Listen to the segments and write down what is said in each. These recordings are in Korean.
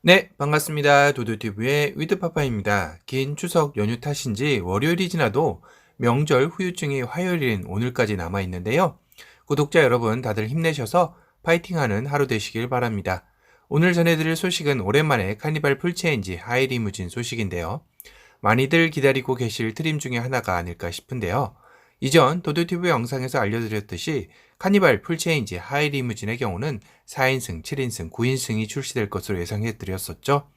네, 반갑습니다. 도도티브의 위드파파입니다. 긴 추석 연휴 탓인지 월요일이 지나도 명절 후유증이 화요일인 오늘까지 남아있는데요. 구독자 여러분 다들 힘내셔서 파이팅하는 하루 되시길 바랍니다. 오늘 전해드릴 소식은 오랜만에 카니발 풀체인지 하이리무진 소식인데요. 많이들 기다리고 계실 트림 중에 하나가 아닐까 싶은데요. 이전 도도티브 영상에서 알려드렸듯이 카니발 풀체인지 하이리무진의 경우는 4인승, 7인승, 9인승이 출시될 것으로 예상해드렸었죠.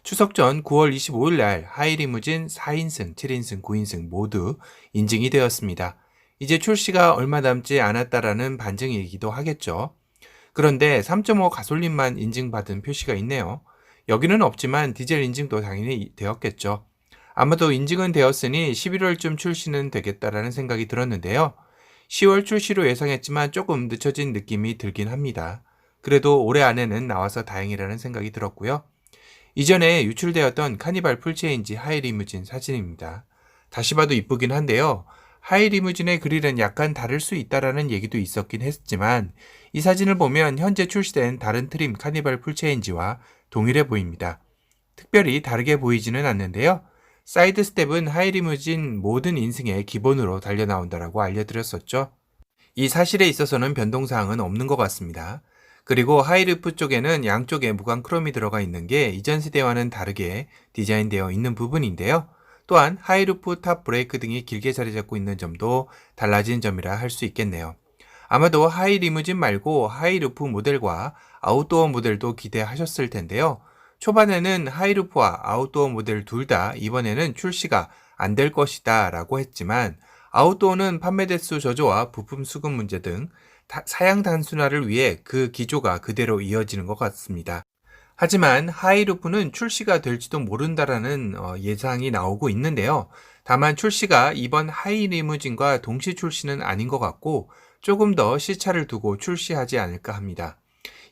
추석 전 9월 25일 날 하이리무진 4인승, 7인승, 9인승 모두 인증이 되었습니다. 이제 출시가 얼마 남지 않았다라는 반증이기도 하겠죠. 그런데 3.5 가솔린만 인증받은 표시가 있네요. 여기는 없지만 디젤 인증도 당연히 되었겠죠. 아마도 인증은 되었으니 11월쯤 출시는 되겠다라는 생각이 들었는데요. 10월 출시로 예상했지만 조금 늦춰진 느낌이 들긴 합니다. 그래도 올해 안에는 나와서 다행이라는 생각이 들었고요. 이전에 유출되었던 카니발 풀체인지 하이리무진 사진입니다. 다시 봐도 이쁘긴 한데요. 하이리무진의 그릴은 약간 다를 수 있다라는 얘기도 있었긴 했지만 이 사진을 보면 현재 출시된 다른 트림 카니발 풀체인지와 동일해 보입니다. 특별히 다르게 보이지는 않는데요. 사이드 스텝은 하이리무진 모든 인승에 기본으로 달려 나온다라고 알려드렸었죠. 이 사실에 있어서는 변동사항은 없는 것 같습니다. 그리고 하이루프 쪽에는 양쪽에 무광 크롬이 들어가 있는 게 이전 세대와는 다르게 디자인되어 있는 부분인데요. 또한 하이루프 탑 브레이크 등이 길게 자리 잡고 있는 점도 달라진 점이라 할 수 있겠네요. 아마도 하이리무진 말고 하이루프 모델과 아웃도어 모델도 기대하셨을 텐데요. 초반에는 하이루프와 아웃도어 모델 둘 다 이번에는 출시가 안 될 것이다 라고 했지만 아웃도어는 판매 대수 저조와 부품 수급 문제 등 사양 단순화를 위해 그 기조가 그대로 이어지는 것 같습니다. 하지만 하이루프는 출시가 될지도 모른다라는 예상이 나오고 있는데요. 다만 출시가 이번 하이리무진과 동시 출시는 아닌 것 같고 조금 더 시차를 두고 출시하지 않을까 합니다.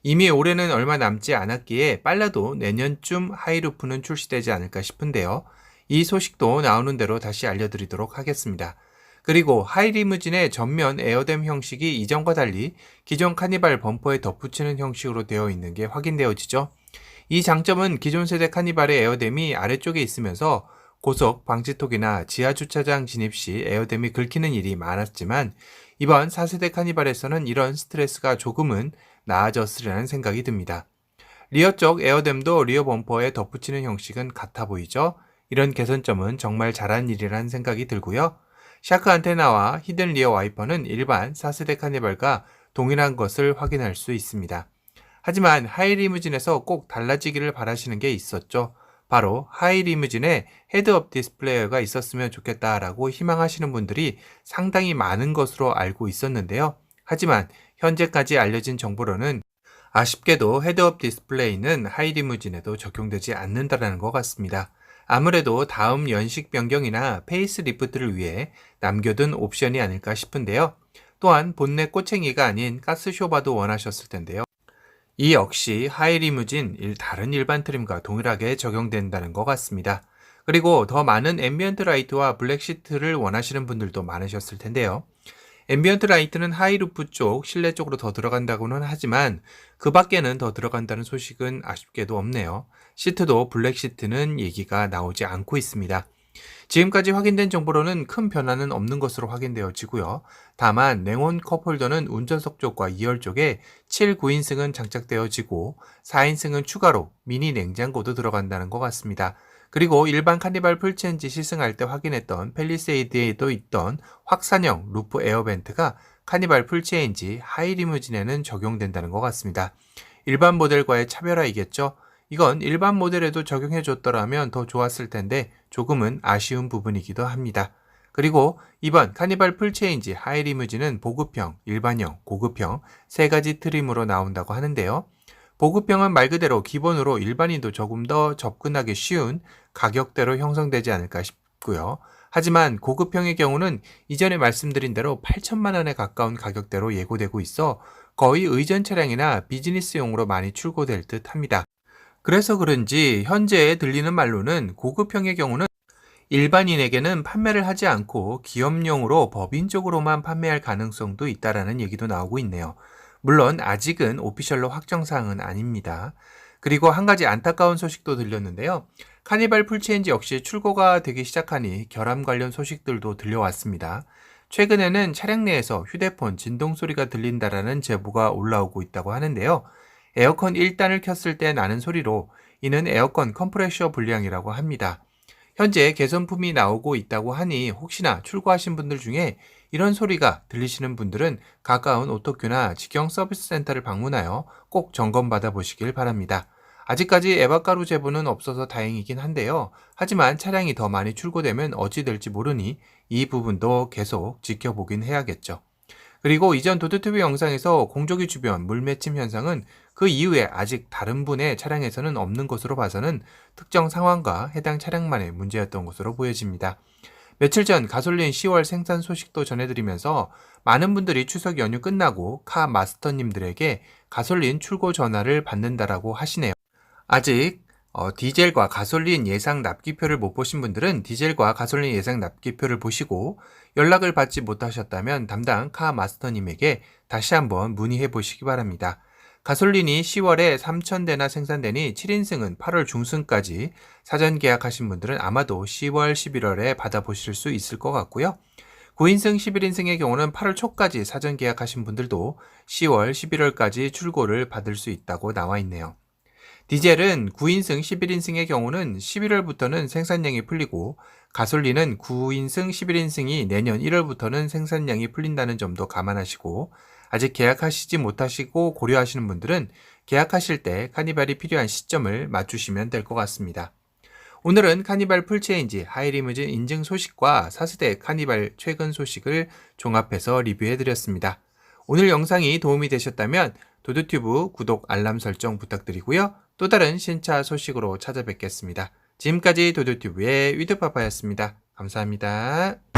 이미 올해는 얼마 남지 않았기에 빨라도 내년쯤 하이루프는 출시되지 않을까 싶은데요. 이 소식도 나오는 대로 다시 알려드리도록 하겠습니다. 그리고 하이리무진의 전면 에어댐 형식이 이전과 달리 기존 카니발 범퍼에 덧붙이는 형식으로 되어 있는 게 확인되어지죠. 이 장점은 기존 세대 카니발의 에어댐이 아래쪽에 있으면서 고속 방지턱이나 지하주차장 진입 시 에어댐이 긁히는 일이 많았지만 이번 4세대 카니발에서는 이런 스트레스가 조금은 나아졌으리라는 생각이 듭니다. 리어 쪽 에어댐도 리어 범퍼에 덧붙이는 형식은 같아 보이죠? 이런 개선점은 정말 잘한 일이라는 생각이 들고요. 샤크 안테나와 히든 리어 와이퍼는 일반 4세대 카니발과 동일한 것을 확인할 수 있습니다. 하지만 하이리무진에서 꼭 달라지기를 바라시는 게 있었죠. 바로 하이리무진에 헤드업 디스플레이어가 있었으면 좋겠다라고 희망하시는 분들이 상당히 많은 것으로 알고 있었는데요. 하지만 현재까지 알려진 정보로는 아쉽게도 헤드업 디스플레이는 하이리무진에도 적용되지 않는다는 것 같습니다. 아무래도 다음 연식 변경이나 페이스 리프트를 위해 남겨둔 옵션이 아닐까 싶은데요. 또한 본넷 꼬챙이가 아닌 가스쇼바도 원하셨을 텐데요. 이 역시 하이리무진 다른 일반 트림과 동일하게 적용된다는 것 같습니다. 그리고 더 많은 앰비언트 라이트와 블랙 시트를 원하시는 분들도 많으셨을 텐데요. 앰비언트 라이트는 하이루프 쪽, 실내 쪽으로 더 들어간다고는 하지만 그 밖에는 더 들어간다는 소식은 아쉽게도 없네요. 시트도 블랙 시트는 얘기가 나오지 않고 있습니다. 지금까지 확인된 정보로는 큰 변화는 없는 것으로 확인되어지고요. 다만 냉온 컵홀더는 운전석 쪽과 2열 쪽에 7, 9인승은 장착되어지고 4인승은 추가로 미니 냉장고도 들어간다는 것 같습니다. 그리고 일반 카니발 풀체인지 시승할 때 확인했던 펠리세이드에도 있던 확산형 루프 에어벤트가 카니발 풀체인지 하이리무진에는 적용된다는 것 같습니다. 일반 모델과의 차별화이겠죠? 이건 일반 모델에도 적용해줬더라면 더 좋았을 텐데 조금은 아쉬운 부분이기도 합니다. 그리고 이번 카니발 풀체인지 하이리무진은 보급형, 일반형, 고급형 세 가지 트림으로 나온다고 하는데요. 보급형은 말 그대로 기본으로 일반인도 조금 더 접근하기 쉬운 가격대로 형성되지 않을까 싶고요. 하지만 고급형의 경우는 이전에 말씀드린 대로 8천만 원에 가까운 가격대로 예고되고 있어 거의 의전 차량이나 비즈니스용으로 많이 출고될 듯 합니다. 그래서 그런지 현재 들리는 말로는 고급형의 경우는 일반인에게는 판매를 하지 않고 기업용으로 법인적으로만 판매할 가능성도 있다라는 얘기도 나오고 있네요. 물론 아직은 오피셜로 확정 사항은 아닙니다. 그리고 한 가지 안타까운 소식도 들렸는데요. 카니발 풀체인지 역시 출고가 되기 시작하니 결함 관련 소식들도 들려왔습니다. 최근에는 차량 내에서 휴대폰 진동 소리가 들린다라는 제보가 올라오고 있다고 하는데요. 에어컨 1단을 켰을 때 나는 소리로 이는 에어컨 컴프레셔 불량이라고 합니다. 현재 개선품이 나오고 있다고 하니 혹시나 출고하신 분들 중에 이런 소리가 들리시는 분들은 가까운 오토큐나 직영 서비스 센터를 방문하여 꼭 점검받아 보시길 바랍니다. 아직까지 에바가루 제보는 없어서 다행이긴 한데요. 하지만 차량이 더 많이 출고되면 어찌 될지 모르니 이 부분도 계속 지켜보긴 해야겠죠. 그리고 이전 도드튜브 영상에서 공조기 주변 물 맺힘 현상은 그 이후에 아직 다른 분의 차량에서는 없는 것으로 봐서는 특정 상황과 해당 차량만의 문제였던 것으로 보여집니다. 며칠 전 가솔린 10월 생산 소식도 전해드리면서 많은 분들이 추석 연휴 끝나고 카 마스터님들에게 가솔린 출고 전화를 받는다라고 하시네요. 아직 디젤과 가솔린 예상 납기표를 못 보신 분들은 디젤과 가솔린 예상 납기표를 보시고 연락을 받지 못하셨다면 담당 카 마스터님에게 다시 한번 문의해 보시기 바랍니다. 가솔린이 10월에 3,000대나 생산되니 7인승은 8월 중순까지 사전 계약하신 분들은 아마도 10월, 11월에 받아보실 수 있을 것 같고요. 9인승, 11인승의 경우는 8월 초까지 사전 계약하신 분들도 10월, 11월까지 출고를 받을 수 있다고 나와 있네요. 디젤은 9인승, 11인승의 경우는 11월부터는 생산량이 풀리고 가솔린은 9인승, 11인승이 내년 1월부터는 생산량이 풀린다는 점도 감안하시고 아직 계약하시지 못하시고 고려하시는 분들은 계약하실 때 카니발이 필요한 시점을 맞추시면 될 것 같습니다. 오늘은 카니발 풀체인지 하이리무진 인증 소식과 4세대 카니발 최근 소식을 종합해서 리뷰해드렸습니다. 오늘 영상이 도움이 되셨다면 도드튜브 구독, 알람 설정 부탁드리고요. 또 다른 신차 소식으로 찾아뵙겠습니다. 지금까지 도드튜브의 위드파파였습니다. 감사합니다.